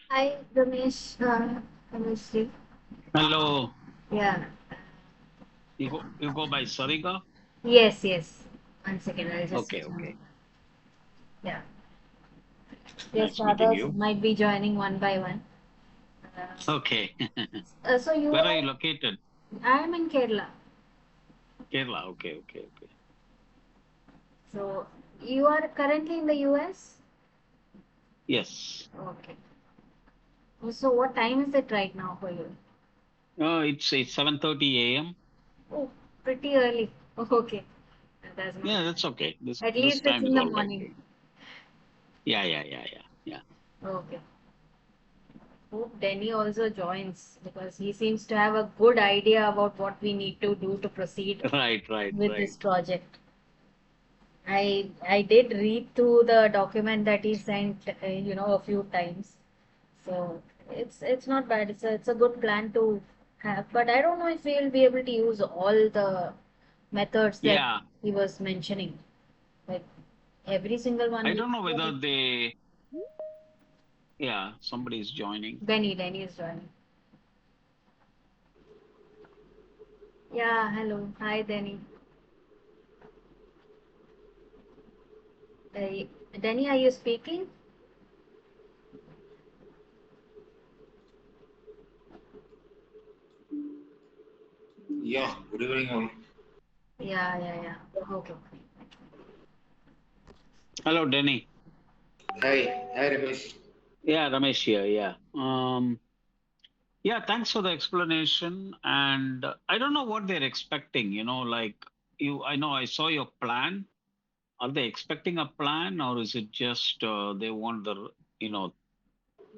Hi, Ramesh. Ramesh. Hello. Yeah. You go by Sarika? Yes, yes. One second, I'll just Okay, switch on. okay. Yeah. Yes, Nice meeting others you. might be joining one by one. Uh, Okay. so you Where are are, you located? I am in Kerala. Kerala. Okay, okay, okay. So you are currently in the US? Yes. Okay. So what time is it right now for you? It's 7:30 a.m. Oh, pretty early. Okay. That's not Yeah, bad. that's okay. This At this least it's time in is the all right. morning. Yeah, yeah, yeah, yeah, yeah. Okay. Hope Denny also joins because he seems to have a good idea about what we need to do to proceed Right, right, with right. this project. I did read through the document that he sent, a few times. So it's not bad. It's a good plan to have. But I don't know if we'll be able to use all the methods that Yeah, he was mentioning. Like every single one. I don't know whether they. Yeah, somebody is joining. Denny is joining. Yeah, hello. Hi, Denny. Uh, Denny, are you speaking? Yeah, good evening all. Yeah. Okay. Hello, Denny. Hi, hi Ramesh. Yeah, Ramesh here. Yeah. Yeah. Thanks for the explanation. And I don't know what they're expecting. Like you. I know I saw your plan. Are they expecting a plan, or is it just they want the you know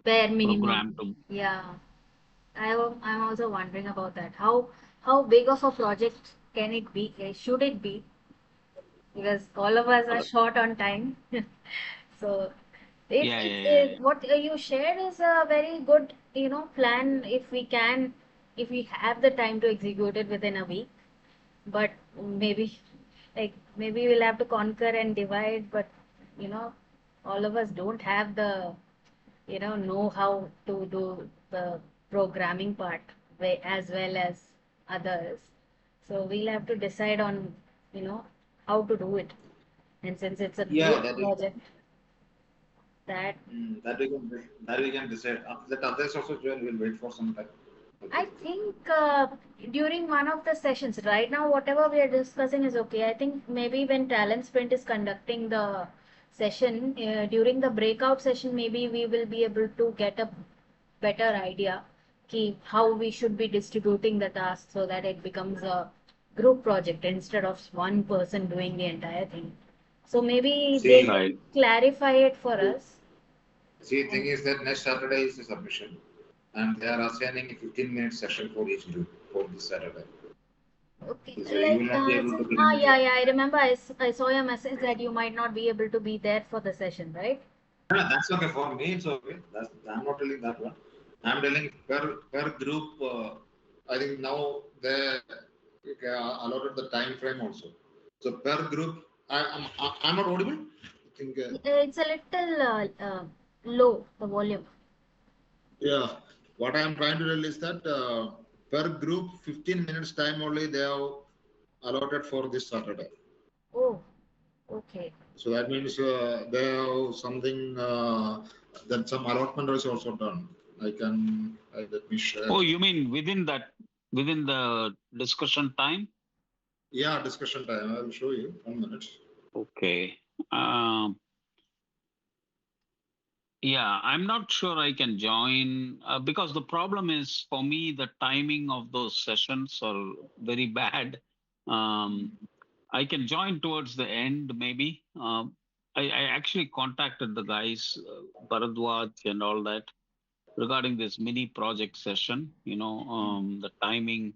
Bare program minimum. to? Yeah. I'm also wondering about that. How big of a project can it be? Should it be? Because all of us are short on time. So Yeah, yeah, yeah, yeah. what you shared is a very good, plan if we can, if we have the time to execute it within a week. But maybe, maybe we'll have to conquer and divide. But you know, all of us don't have the know how to do the programming part as well as others. So we'll have to decide on, you know, how to do it. And since it's a Yeah, group that we project, that that we can decide. After that, others also join. We'll wait for some time. I Okay. think during one of the sessions, right now, whatever we are discussing is okay. I think maybe when Talent Sprint is conducting the session, during the breakout session, maybe we will be able to get a better idea how we should be distributing the task so that it becomes a group project instead of one person doing the entire thing. So maybe they See, will Right. clarify it for us. thing And is that next Saturday is the submission, and they are assigning a 15-minute session for each group for this Saturday. okay, So you will not be able to get in the. yeah, I remember I saw your message that you might not be able to be there for the session, right? No, no, that's okay for me. It's okay. I'm not telling that one. I'm telling per group. I think now they allotted the time frame also. So per group, I'm not audible. I think. It's a little low, the volume. Yeah, what I am trying to tell is that per group, 15 minutes time only they have allotted for this Saturday. Oh, okay. So that means they have something that some allotment is also done. Let me Oh, share. you mean within the discussion time? Yeah, discussion time. I will show you 1 minute. Okay. Um, yeah, I'm not sure I can join because the problem is for me the timing of those sessions are very bad. Um, I can join towards the end, maybe. I actually contacted the guys, Bharadwaj and all that, regarding this mini project session. The timing.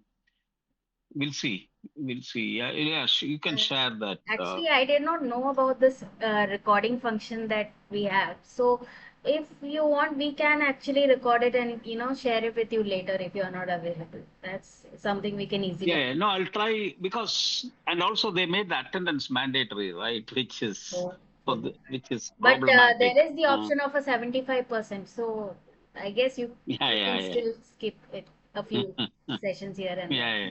We'll see. We'll see. Yeah, yeah. You can Uh, share that. Actually, I did not know about this recording function that we have. So, if you want, we can actually record it and share it with you later if you are not available. That's something we can Yeah, easily yeah. No, I'll try because, and also they made the attendance mandatory, right? Which is do. Okay. which is But problematic. there is the Uh, option of a 75%. So, I guess Yeah, you can yeah, still skip it a few yeah. sessions here and there. Yeah, yeah.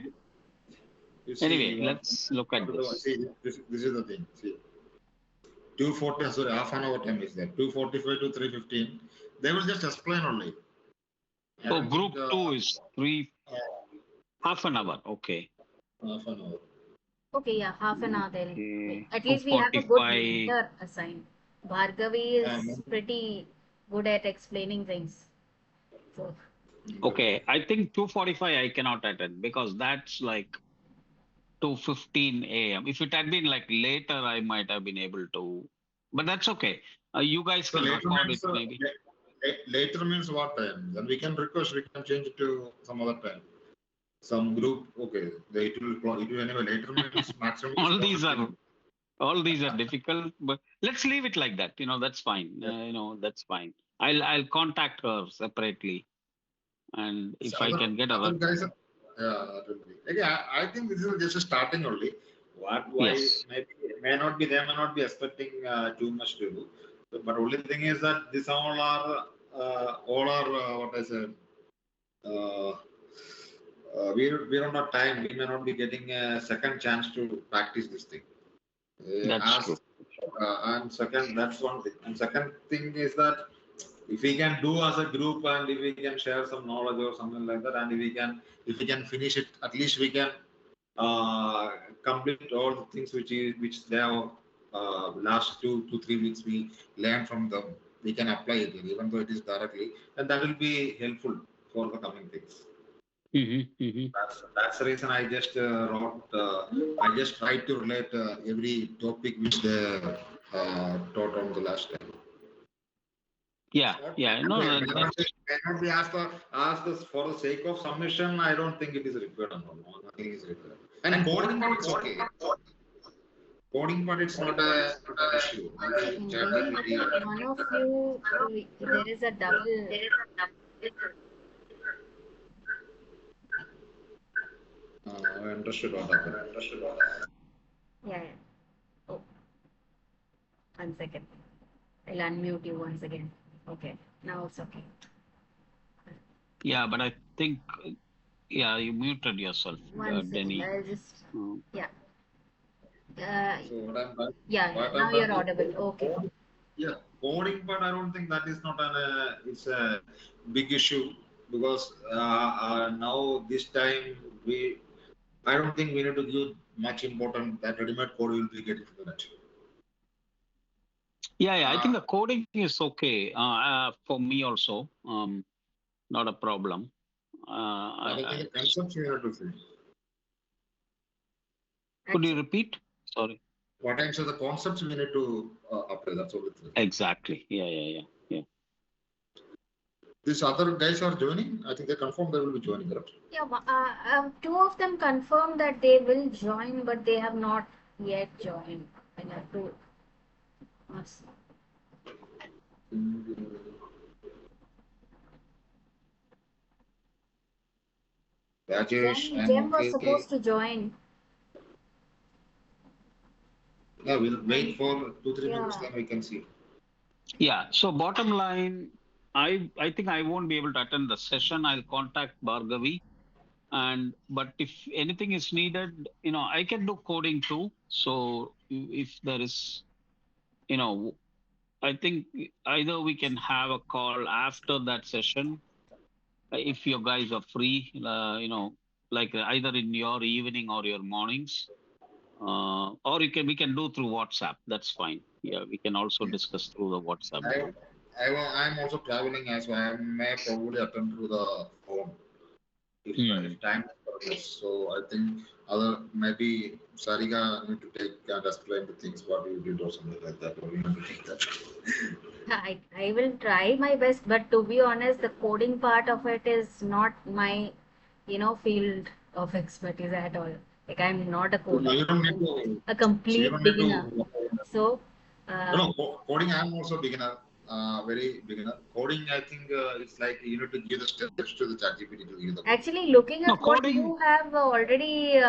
You see, Anyway, you are let's look at to the this. see. This is the thing. See, 240. Sorry, half an hour time is there. 2:45 to 3:15. They will just explain only. I So don't think group two is three, uh, half an hour. Okay. half an hour. Okay, yeah, half an hour they'll Okay. at least we have a good 2:45. mentor assigned. Bhargavi is Um, pretty good at explaining things. So Okay. I think 2:45 I cannot attend because that's like 2:15 a.m. If it had been like later, I might have been able to, but that's okay. You guys so can later record it means maybe. later means what time? Then we can request. We can change it to some other time. Some group. Okay, it will anyway. Later means maximum is all these 4:15. are all these are difficult, but let's leave it like that. That's fine. Yeah. That's fine. I'll contact her separately, and So if I can get other a guys, yeah, that will be. Again, I think this is just a starting only. Why, yes, maybe, may not be, they may not be expecting too much to do. But only thing is that this all are, what I said, uh, we don't have time. We may not be getting a second chance to practice this thing. that's true. As and second, that's one thing. And second thing is that if we can do as a group and if we can share some knowledge or something like that, and if we can finish it, at least we can uh, complete all the things which they have last 2 to 3 weeks we learn from them. We can apply it even though it is directly, and that will be helpful for the coming things. Hmm. That's the reason I just wrote. I just tried to relate every topic which they taught on the last time. Yeah, Not, yeah. No, okay, that's may not be asked this for the sake of submission. I don't think it is required. No, nothing is required. And coding part, it's okay. Coding part, it's not an issue. one Maybe second. Maybe ChatGPT. one of you there is a double. I understood what happened. Yeah, yeah. Oh, 1 second. I'll unmute you once again. Okay, now it's okay. yeah. But I think yeah, you muted yourself, 1 second. Denny. I'll just Uh, yeah. Uh, So yeah. what I'm Now you're trying to audible. Okay. yeah, coding part. I don't think that is not it's a big issue because now this time we I don't think we need to give much important that ready-made code will be getting to that. yeah, yeah. I Uh, think the coding is okay for me also. Not a problem. but I think the concepts we have to see. Could you Actually, repeat? Sorry. What I'm saying, the concepts we need to apply. That's all it is. Exactly. Yeah, yeah, yeah, yeah. These other guys are joining. I think they confirmed they will be joining, correct? yeah. Two of them confirmed that they will join, but they have not yet joined. I have to ask. Rajesh, I'm Jem was okay. supposed to join. Yeah, we'll And wait for 2 3 minutes, yeah, then we can see. Yeah. So bottom line, I think I won't be able to attend the session. I'll contact Bhargavi, and but if anything is needed, I can do coding too. So if there is, you know, I think either we can have a call after that session if you guys are free. Like either in your evening or your mornings, or we can do through WhatsApp. That's fine. Yeah, we can also Yeah. discuss through the WhatsApp I, group. I'm also traveling as well. I may probably attend through the phone Hmm. if time permits. So I think other maybe Sarika need to take and explain the things what you did or something like that, or we need to take that. I will try my best, but to be honest, the coding part of it is not my, field of expertise at all. Like I'm not a So coder. you don't need I'm to. a So you complete don't need beginner. to. So, No, uh, no, coding. I'm also beginner. Very beginner. Coding, I think it's like you need to give the steps to the ChatGPT to give the code. actually, looking No at what coding. you have already,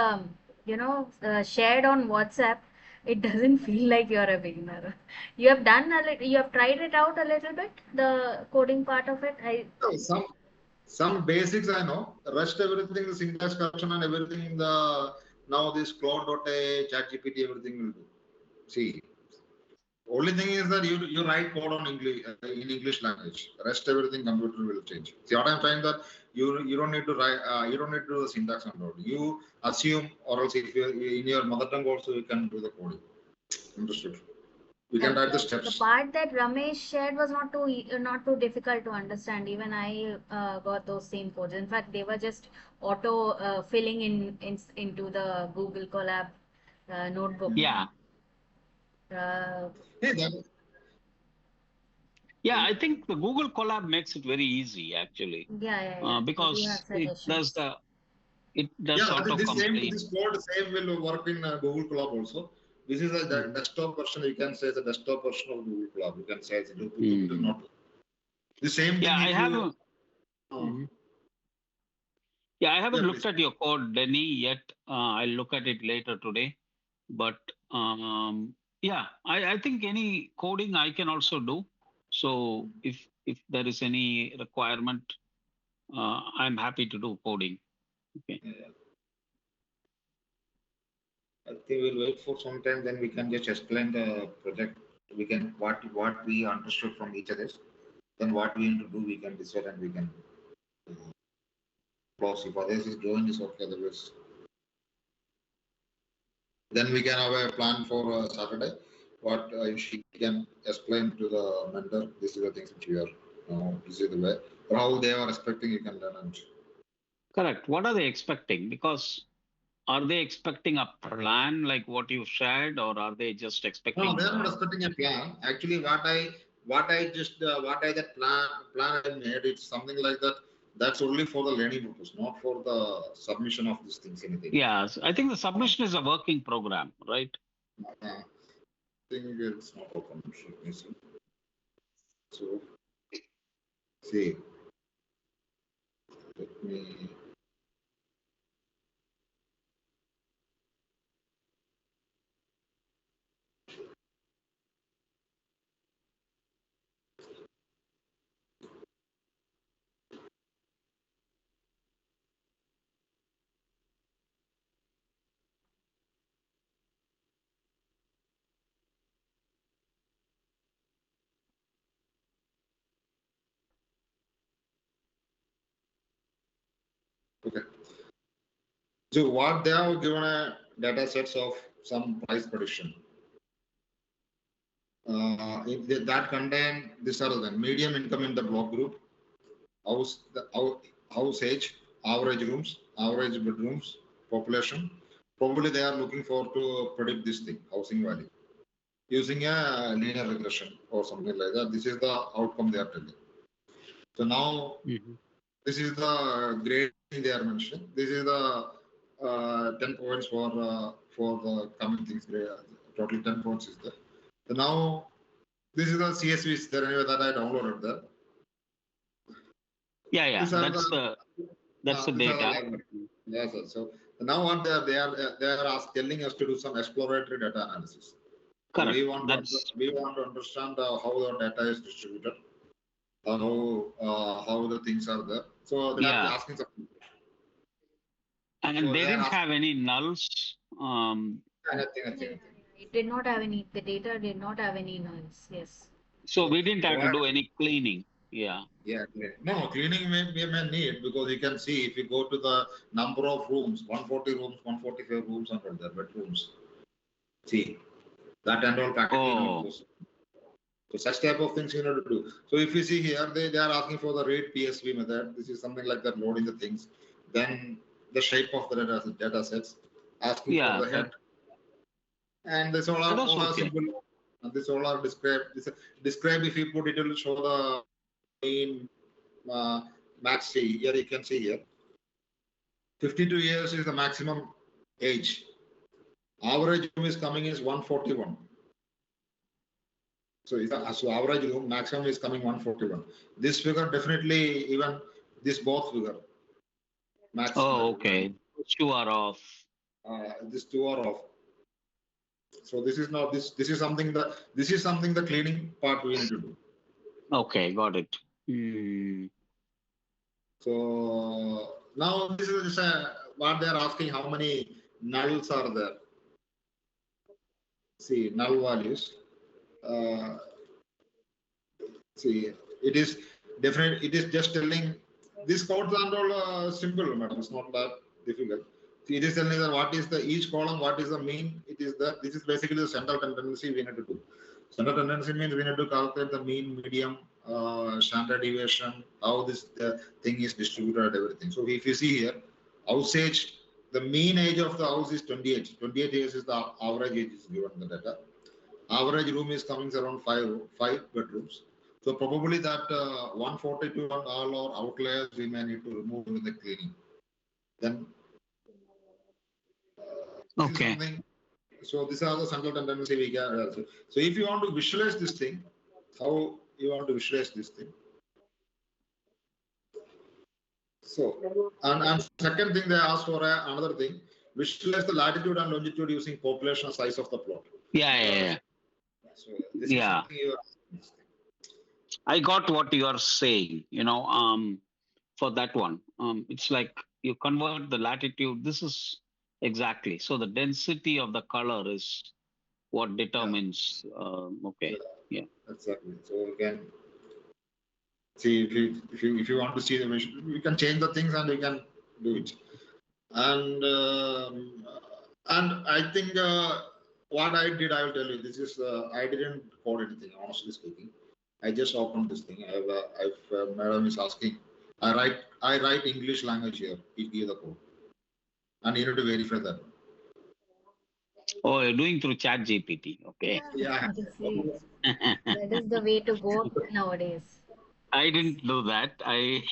shared on WhatsApp, It doesn't feel like you're a beginner. You have done a little, you have tried it out a little bit, the coding part of it. I No, some basics I know. The rest everything, the syntax correction and everything. The now this Claude.a, ChatGPT, everything will do. See, only thing is that you write code on English in English language. Rest everything computer will change. See what I'm saying that you don't need to write you don't need to do the syntax and all. You assume or else if you in your mother tongue also you can do the coding. Understood? You can Yeah, write the the steps. part that Ramesh shared was not too difficult to understand. Even I got those same codes. In fact, they were just auto filling into the Google Colab notebook. Yeah. Uh, Hey, that, Yeah, I think the Google Colab makes it very easy actually, yeah. They do have because suggestions. it does yeah, auto complete. this code same will work in Google Colab also. This is a Mhm. desktop version. You can say the desktop version of Google Colab. You can say it's Mhm. not the same Yeah, thing. I If you have. Mhm. Yeah, I yeah, haven't looked please. at your code, Denny, yet. I'll look at it later today. But yeah, I think any coding I can also do. So if there is any requirement, I'm happy to do coding. Okay. Yeah, I think we'll wait for some time. Then we can just explain the project. We can what we understood from each other. Then what we need to do, we can decide and we can close. If others is doing this okay, otherwise then we can have a plan for Saturday. What she can explain to the mentor. This is the things which we are. This is the way. Or how they are expecting you can learn. And Correct. What are they expecting? Because are they expecting a plan like what you shared, or are they just no, they expecting? are not expecting a plan. Actually, what I that plan I made, it's something like that. That's only for the learning purpose, not for the submission of these things. Anything. Yeah, so I think the submission is a working program, right? I think it's not open. So see, let me. Okay. So what they have given a data sets of some price prediction. That contain these are the medium income in the block group, house age, average rooms, average bedrooms, population. Probably they are looking for to predict this thing, housing value, using a linear regression or something like that. This is the outcome they are telling. So now Mhm. this is the grading they are mentioning. This is the 10 points for the coming things. Total 10 points is there. So now this is the CSV is there anyway that I downloaded there. Yeah, yeah. These are the That's the these are the data. lab. Yes, sir. So now what they are telling us to do some exploratory data analysis. So Correct. That's we want to understand how the data is distributed, how the things are there. So they are yeah. asking something. And So they they are didn't asking have any nulls. anything, Yeah, anything. it did not have any. The data did not have any noise. Yes. So we didn't So have to what? do any cleaning. Yeah. Yeah, no, cleaning may need because you can see if you go to the number of rooms, 140 rooms, 145 rooms, and all their bedrooms. See that and all packet you need Oh, to. So such type of things you need to do. So if you see here, they are asking for the read PSV method. This is something like that, loading the things. Then the shape of the data sets, asking for yeah. the head, and this That was all are okay. simple. And this all are described. Describe if you put it will show the main max. See here you can see here. 52 years is the maximum age. Average room is coming is 141. So average room maximum is coming 141. This figure definitely even this both figure match Oh, match. okay. Those two are off. This two are off. So this is not this is something the cleaning part we need to do. Okay, got it. Hmm. So now this is what they are asking, how many nulls are there. See, null values. Uh, See, it is definite. It is just telling these codes are all simple, madam. It's not that difficult. See, it is telling that what is the each column, what is the mean. It is the this is basically the central tendency we need to do. Central tendency means we need to calculate the mean, medium, standard deviation, how this thing is distributed, everything. So if you see here, house age, the mean age of the house is 28. 28 years is the average age is given in the data. Average room is coming around five bedrooms. So probably that 142 and all our outliers we may need to remove in the cleaning. Then this is Okay. something. So these are the central tendency we get. So if you want to visualize this thing, how you want to visualize this thing? So and second thing they ask for another thing, visualize the latitude and longitude using population size of the plot. Yeah, So, yeah, so this is yeah. something you are. I got what you are saying. For that one, it's like you convert the latitude. This is exactly so. The density of the color is what Yeah, determines. Okay. yeah, Yeah. exactly. So you can see if you want to see the visual, you can change the things and you can do it. And I think what I did, I will tell you. This is I didn't code anything, honestly speaking. I just opened this thing. If madam is asking, I write English language here. It give the code, and you need to verify that. Oh, you're doing through Chat GPT. Okay. Yeah, Yeah. obviously. That is the way to go nowadays. I didn't do that. I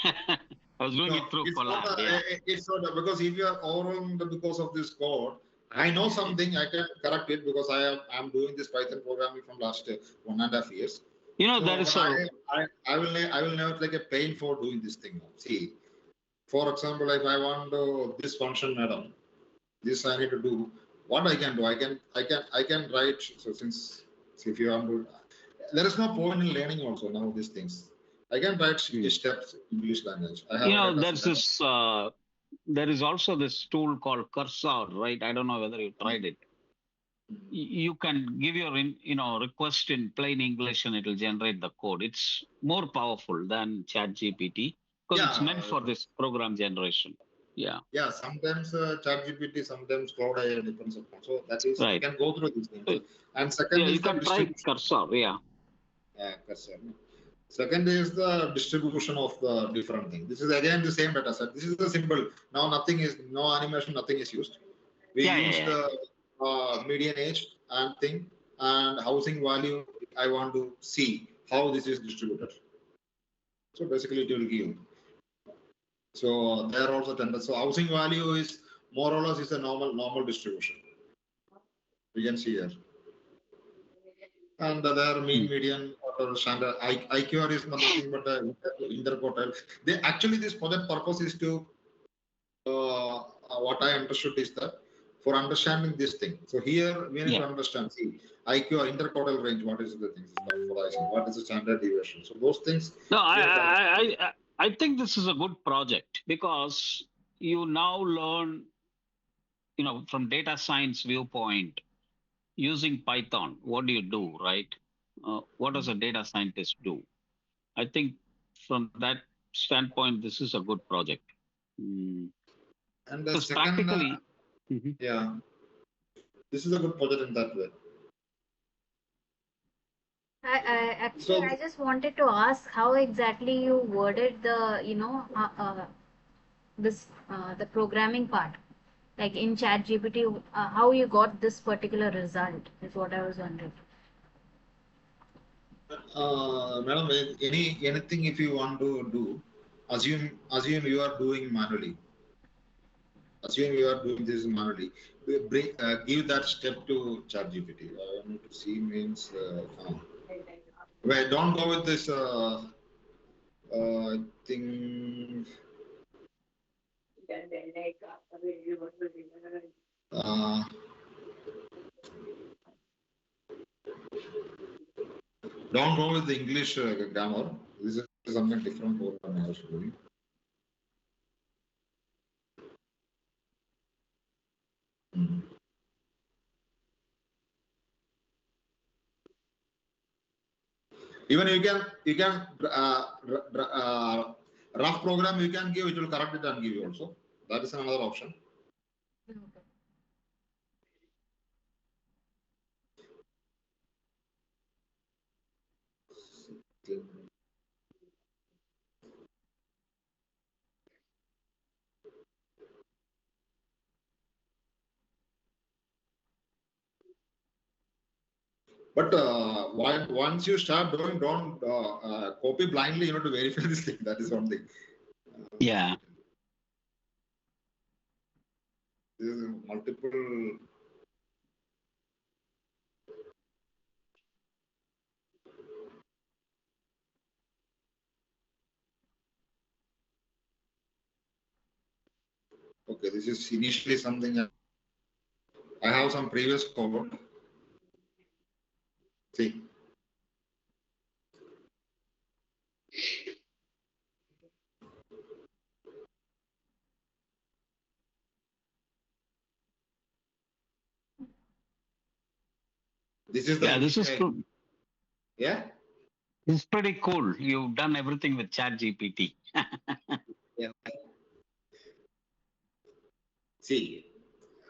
was doing No, it through it's not. Collab. Yeah. It's not because if you are overwhelmed because of this code, I know something. I can correct it because I'm doing this Python programming from last 1.5 years. There So, is but a I will never like a pain for doing this thing. See, for example, if I want this function, madam, this I need to do. What I can do, I can write. So since if you want to, there is no point in learning also now these things. I can write hmm. steps in English language. I have a data There's set. this. There is also this tool called Cursor, right? I don't know whether you tried it. You can give your request in plain English and it'll generate the code. It's more powerful than ChatGPT because it's Yeah, meant for this program generation. Yeah, yeah. Sometimes ChatGPT, sometimes Cloud AI depends upon. So that is we right. can go through these things. Uh, And Yeah, second you is the can try distribution. Cursor. Yeah. Cursor. Second is the distribution of the different thing. This is again the same data set. This is the simple. Now nothing is no animation, nothing is used. We Yeah, yeah, use yeah. the median age and thing and housing value. I want to see how this is distributed. So basically, it will give. So there are also tenders. So housing value is more or less is a normal distribution. We can see here. And the other mean, Hmm. median, or standard IQR is nothing but a interquartile. They actually this project purpose is to what I understood is that for understanding this thing. So here we need Yeah. to understand. See, IQR interquartile range. What is the things is coming for the IC? What is the standard deviation? So those things No, we need to understand. I think this is a good project because you now learn, from data science viewpoint using Python. What do you do, right? What does a data scientist do? I think from that standpoint, this is a good project. Mm. And the Because second, practically, Mhm. yeah, this is a good project in that way. Actually, So I just wanted to ask how exactly you worded the programming part. Like in ChatGPT, how you got this particular result is what I was wondering. madam, anything if you want to do, assume you are doing manually. Assume you are doing this manually. Give that step to ChatGPT. I need to see means. Wait, don't go with this thing. Uh, Don't go with the English grammar. This is something different for actually. Mm. Even you can rough program you can give, it will correct it and give you also. That is another option. Okay. But once you start doing, don't copy blindly. You know to verify this thing. That is one thing. Yeah. This is multiple. Okay, this is initially something. I have some previous code. See, this is the Yeah, this is initial. Yeah. this is pretty cool. You've done everything with Chat GPT. Yeah. See,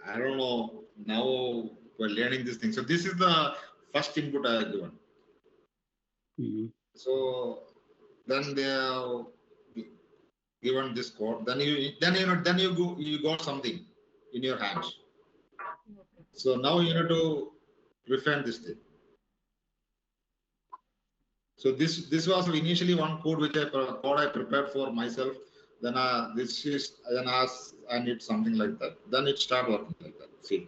I don't know. Now we're learning this thing. So this is the first input I have given. Mhm. So then they have given this code. Then you got something in your hands. Okay. So now you need to refine this thing. So this was initially one code which I prepared for myself. Then this is then I need something like that. Then it start working like that. See.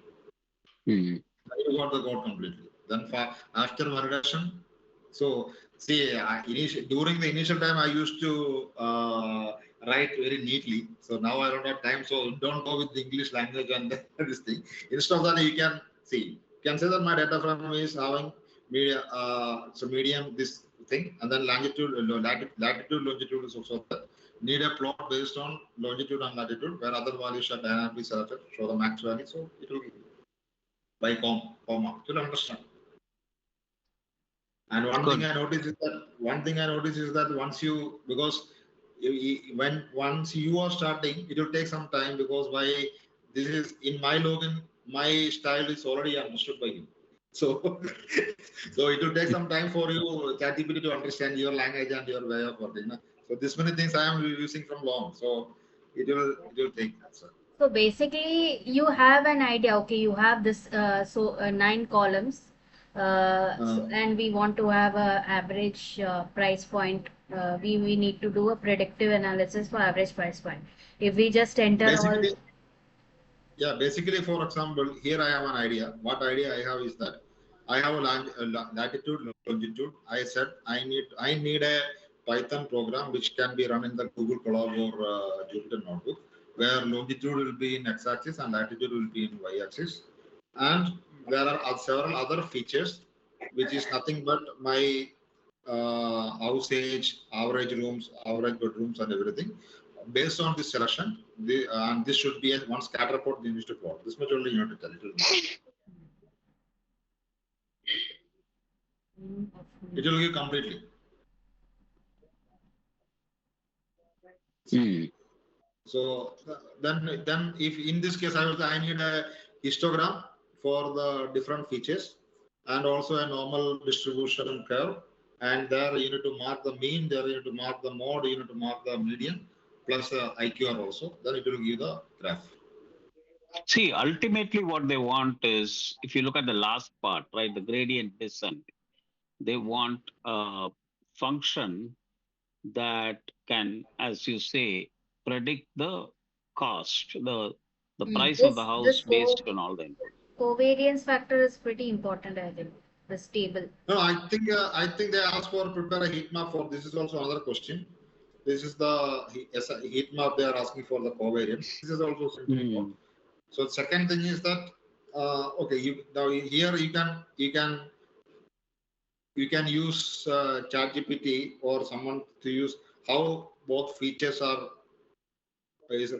Mhm. You got the code completely. Then after validation, so see, during the initial time, I used to write very neatly. So now I don't have time. So don't go with the English language and this thing. Instead of that, you can see. You can say that my data frame is having media, so medium this thing, and then latitude, longitude is also there. Need a plot based on longitude and latitude, where other values are dynamically selected. Show the max value, so it will by comma. You'll understand. And Good. one thing I noticed is that once you because when once you are starting, it will take some time because why this is in my login, my style is already understood by you. So so it will take some time for you ChatGPT to understand your language and your way of working. No? So this many things I am using from long. So it will take. So, So basically, you have an idea. Okay, you have this nine columns, uh, and we want to have a average price point. We need to do a predictive analysis for average price point. If we just enter all, basically Yeah, basically, for example, here I have an idea. What idea I have is that I have a latitude, longitude. I said I need a Python program which can be run in the Google Colab or Jupyter Notebook, where longitude will be in x-axis and latitude will be in y-axis, and there are several other features, which is nothing but my house age, average rooms, average bedrooms, and everything. Based on this selection, and this should be a one scatter plot you need to plot. This much only you need to tell. It will give completely. Mhm. So then if in this case I need a histogram for the different features and also a normal distribution curve. And there you need to mark the mean, there you need to mark the mode, you need to mark the median plus IQR also. Then it will give the graph. See, ultimately, what they want is, if you look at the last part, right, the gradient descent, they want a function that can, as you say, predict the cost, the price of the this house based co on all the input. covariance factor is pretty important, I think. The stable. No, I think they asked for prepare a heat map for this is also another question. This is the heat map they are asking for the covariance. This is also simple code. Mm. So second thing is that okay, you now here you can you can use ChatGPT or someone to use how both features are is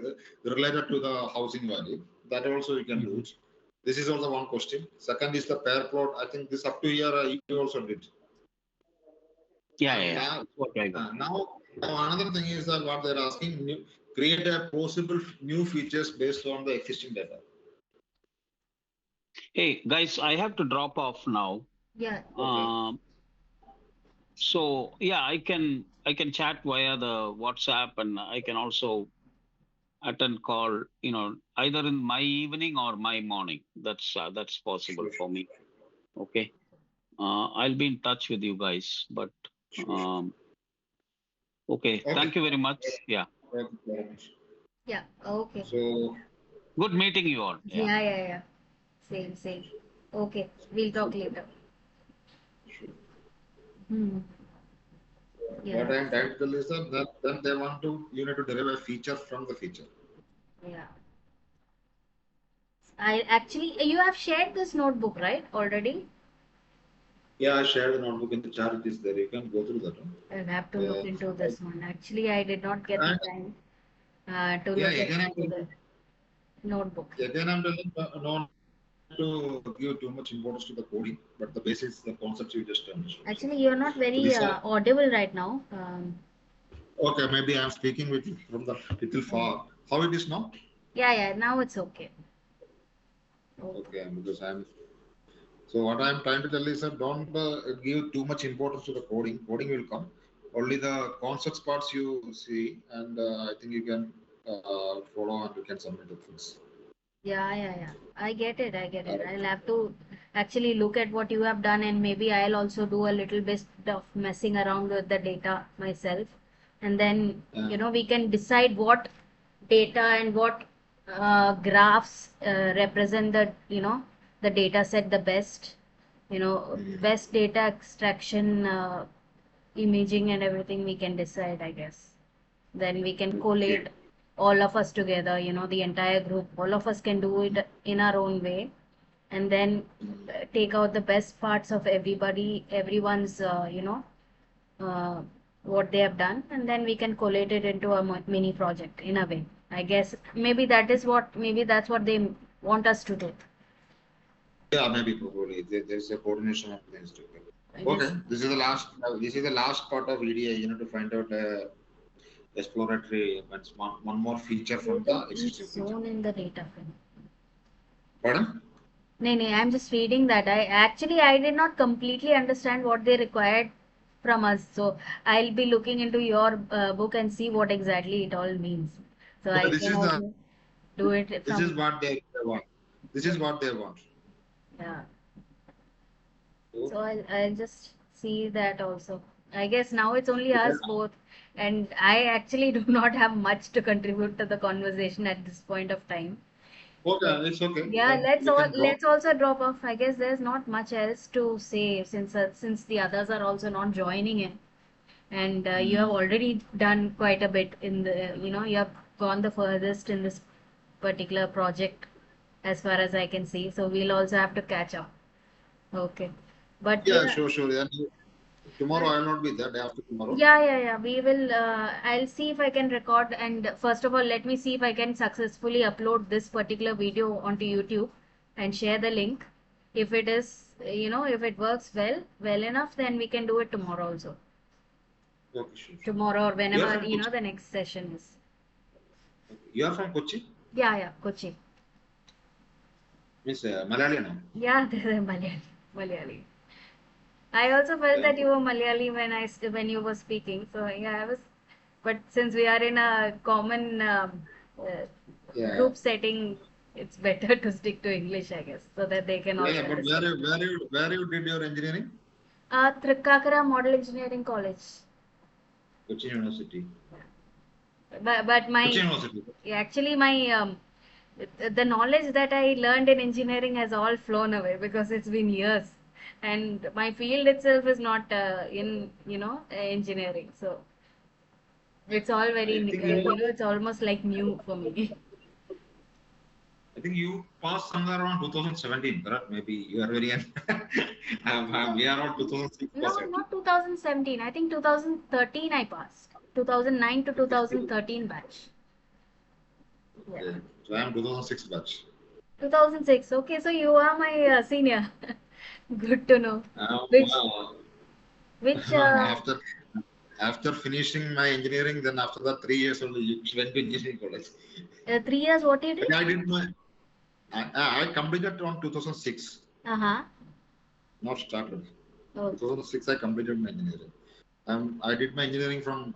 related to the housing value. That also you can do Mhm. it. This is also one question. Second is the pair plot. I think this up to here you also did. Yeah, And yeah, yeah. now, That's what I got. another thing is that what they're asking, create a possible new features based on the existing data. Hey, guys, I have to drop off now. Yeah. Okay. Um, so yeah, I can chat via the WhatsApp, and I can also attend call. Either in my evening or my morning. That's possible Sure, for sure, me. Okay. I'll be in touch with you guys. But sure, sure. um, okay. Okay. Thank you very much. Yeah. Okay, very much. Yeah. Okay. So, Good meeting you all. Yeah. Yeah, yeah, yeah. Same, same. Okay. We'll talk super. later. Sure. Hmm. What Yeah. I'm trying to tell is that, then they want to you need to derive a feature from the feature. Yeah. I actually, you have shared this notebook, right? Already? Yeah, I shared the notebook in the chat. It is there. You can go through that one. I'll have to look Uh, into this one. Actually, I did not get the and time to yeah, look again I'm into telling, the notebook. not to give too much importance to the coding, but the basics, the concepts you just understood. So, Actually, you're not so very these are audible right now. okay. Maybe I'm speaking with from the little far. How it is now? Yeah, yeah. Now it's okay. Okay. Okay, because I'm. So what I'm trying to tell is that don't give too much importance to the coding. Coding will come. Only the concepts parts you see, and I think you can follow and you can submit the things. Yeah, yeah, yeah. I get it. I get All it. right. I'll have to actually look at what you have done, and maybe I'll also do a little bit of messing around with the data myself. And then, we can decide what data and what graphs represent the data set the best, Mm. best data extraction, imaging and everything we can decide, I guess. Then we can Okay. collate all of us together, the entire group, all of us can do it in our own way, and then Mm. take out the best parts of everyone's, uh, what they have done, and then we can collate it into a mini project in a way. I guess maybe that's what they want us to do. Yeah, maybe probably there's a coordination of things too. I Okay, guess. this is the last. This is the last part of EDA. To find out exploratory means one more feature from the Creating each existing feature. zone in the data frame. Pardon? No, no, I'm just reading that. I did not completely understand what they required from us. So I'll be looking into your book and see what exactly it all means. So Okay, I can also do it this is from, what they want. This is what they want. yeah. So, So I'll just see that also. I guess now it's only us both, and I actually do not have much to contribute to the conversation at this point of time. So, okay, it's okay. yeah, Then we can drop. let's also drop off. I guess there's not much else to say since the others are also not joining in, and you have Mm. already done quite a bit in the you have gone the furthest in this particular project as far as I can see. So we'll also have to catch up. Okay, but Yeah, yeah. sure, sure. Then tomorrow I will not be there. Day after tomorrow. Yeah, yeah, yeah. We will. I'll see if I can record. And first of all, let me see if I can successfully upload this particular video onto YouTube and share the link. If it is, if it works well enough, then we can do it tomorrow also. Okay, sure, sure. Tomorrow or You are whenever, from Kochi. the next session is. Okay. You are from Kochi. Yeah, yeah, Kochi. Means Malayali now. Yeah, they're Malayali. Malayali. I also felt Then that you were Malayali when you were speaking. So yeah, I was. But since we are in a common uh, yeah, group setting, it's better to stick to English, I guess, so that they can yeah, also yeah. But understand. where you did your engineering? Trikakara Model Engineering College. Kochi University. But Kochi my University. actually my the knowledge that I learned in engineering has all flown away because it's been years, and my field itself is not in engineering, so it's all very I think it was. it's almost like new for me. I think you passed somewhere around 2017, correct? Maybe you are very young. We are on 2006 No, passed out. not 2017. I think 2013 I passed. 2009 to Okay, 2013 batch. Yeah. okay. So I am 2006 batch. 2006. Okay, so you are my senior. Good to know. Which Wow. which After finishing my engineering, then after that 3 years only you went to engineering college. 3 years what you did? But I did my I completed on 2006, Uh-huh. not started. Okay. 2006 I completed my engineering. I did my engineering from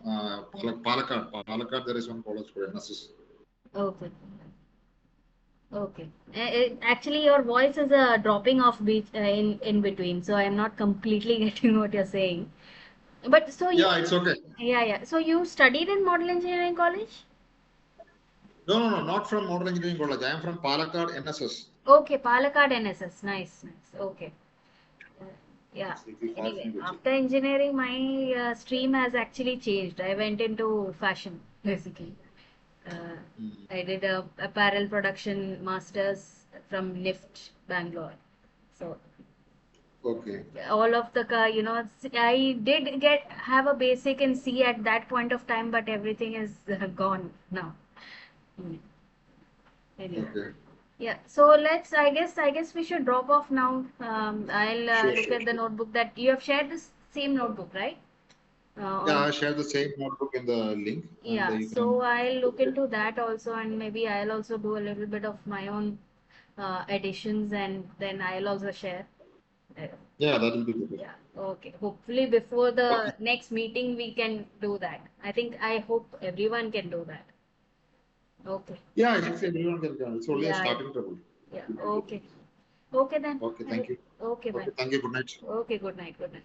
Palakkad. Palakkad there is one college for NSS. Okay. Okay. Actually, your voice is dropping off in between, so I'm not completely getting what you're saying. But so you, Yeah, it's okay. yeah, yeah. So you studied in model engineering college? No, no, no, not from Model Engineering College. I am from Palakkad NSS. Okay, Palakkad NSS. Nice, nice. Okay. Uh, Yeah. It's little far Anyway, from Kochi. after engineering, my stream has actually changed. I went into fashion, basically. Uh, Mm. I did a apparel production masters from NIFT, Bangalore. So Okay, all of the I did get have a basic in C at that point of time, but everything is gone now. Mm. Anyway. okay. Yeah, so I guess we should drop off now. I'll Sure, look sure, at the sure. notebook that you have shared this same notebook, right? Yeah, On I share the same notebook in the link and Yeah, you so can I'll look look at it. into that also, and maybe I'll also do a little bit of my own additions, and then I'll also share. Uh, Yeah, that will be better. yeah, okay. Hopefully before Okay. the next meeting we can do that. I hope everyone can do that. Okay. Yeah, I think everyone can come. It's only a Yeah, yeah, starting trouble. yeah. Okay. Okay then. Okay, thank you. Okay, Okay, bye. thank you. Good night. Okay, good night. Good night.